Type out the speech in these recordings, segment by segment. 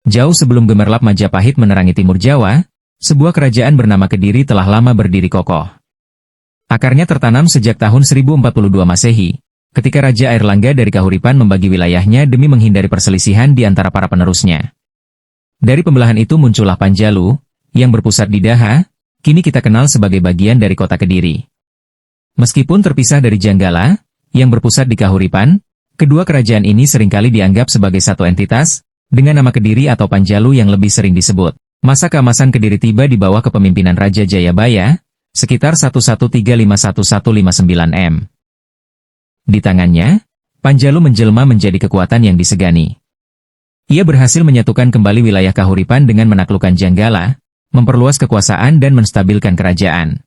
Jauh sebelum gemerlap Majapahit menerangi timur Jawa, sebuah kerajaan bernama Kediri telah lama berdiri kokoh. Akarnya tertanam sejak tahun 1042 Masehi, ketika Raja Airlangga dari Kahuripan membagi wilayahnya demi menghindari perselisihan di antara para penerusnya. Dari pembelahan itu muncullah Panjalu, yang berpusat di Daha, kini kita kenal sebagai bagian dari kota Kediri. Meskipun terpisah dari Janggala, yang berpusat di Kahuripan, kedua kerajaan ini seringkali dianggap sebagai satu entitas, dengan nama Kediri atau Panjalu yang lebih sering disebut. Masa keemasan Kediri tiba di bawah kepemimpinan Raja Jayabaya, sekitar 1135-1159 M. Di tangannya, Panjalu menjelma menjadi kekuatan yang disegani. Ia berhasil menyatukan kembali wilayah Kahuripan dengan menaklukkan Janggala, memperluas kekuasaan dan menstabilkan kerajaan.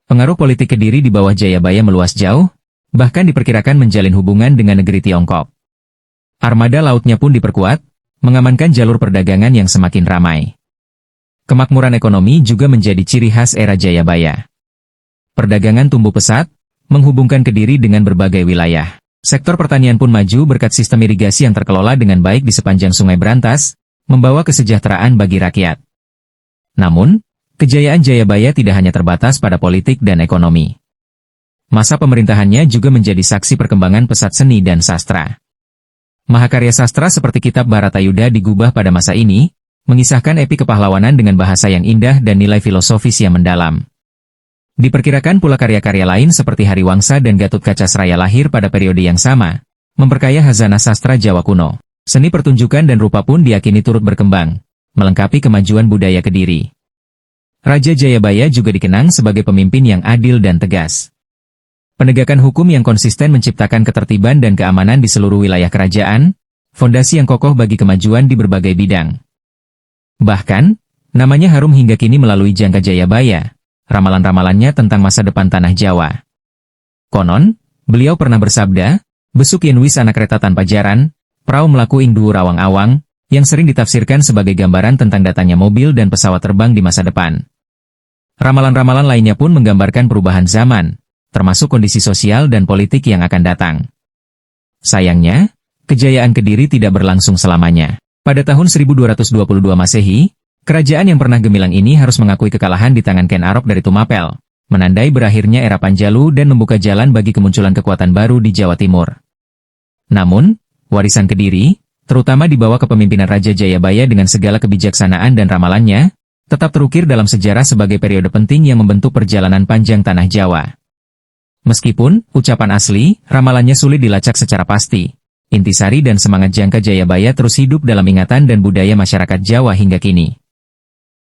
Pengaruh politik Kediri di bawah Jayabaya meluas jauh, bahkan diperkirakan menjalin hubungan dengan negeri Tiongkok. Armada lautnya pun diperkuat, mengamankan jalur perdagangan yang semakin ramai. Kemakmuran ekonomi juga menjadi ciri khas era Jayabaya. Perdagangan tumbuh pesat, menghubungkan Kediri dengan berbagai wilayah. Sektor pertanian pun maju berkat sistem irigasi yang terkelola dengan baik di sepanjang Sungai Brantas, membawa kesejahteraan bagi rakyat. Namun, kejayaan Jayabaya tidak hanya terbatas pada politik dan ekonomi. Masa pemerintahannya juga menjadi saksi perkembangan pesat seni dan sastra. Mahakarya sastra seperti kitab Bharatayuda digubah pada masa ini, mengisahkan epi kepahlawanan dengan bahasa yang indah dan nilai filosofis yang mendalam. Diperkirakan pula karya-karya lain seperti Hariwangsa dan Gatotkaca lahir pada periode yang sama, memperkaya hazanah sastra Jawa kuno. Seni pertunjukan dan rupa pun diyakini turut berkembang, melengkapi kemajuan budaya Kediri. Raja Jayabaya juga dikenang sebagai pemimpin yang adil dan tegas. Penegakan hukum yang konsisten menciptakan ketertiban dan keamanan di seluruh wilayah kerajaan, fondasi yang kokoh bagi kemajuan di berbagai bidang. Bahkan, namanya harum hingga kini melalui jangka Jayabaya, ramalan-ramalannya tentang masa depan tanah Jawa. Konon, beliau pernah bersabda, besuk yen wis anak kereta tanpa jaran, prau melaku ing dhuwur awang-awang, yang sering ditafsirkan sebagai gambaran tentang datangnya mobil dan pesawat terbang di masa depan. Ramalan-ramalan lainnya pun menggambarkan perubahan zaman, termasuk kondisi sosial dan politik yang akan datang. Sayangnya, kejayaan Kediri tidak berlangsung selamanya. Pada tahun 1222 Masehi, kerajaan yang pernah gemilang ini harus mengakui kekalahan di tangan Ken Arok dari Tumapel, menandai berakhirnya era Panjalu dan membuka jalan bagi kemunculan kekuatan baru di Jawa Timur. Namun, warisan Kediri, terutama di bawah kepemimpinan Raja Jayabaya dengan segala kebijaksanaan dan ramalannya, tetap terukir dalam sejarah sebagai periode penting yang membentuk perjalanan panjang tanah Jawa. Meskipun, ucapan asli, ramalannya sulit dilacak secara pasti, intisari dan semangat jangka Jayabaya terus hidup dalam ingatan dan budaya masyarakat Jawa hingga kini.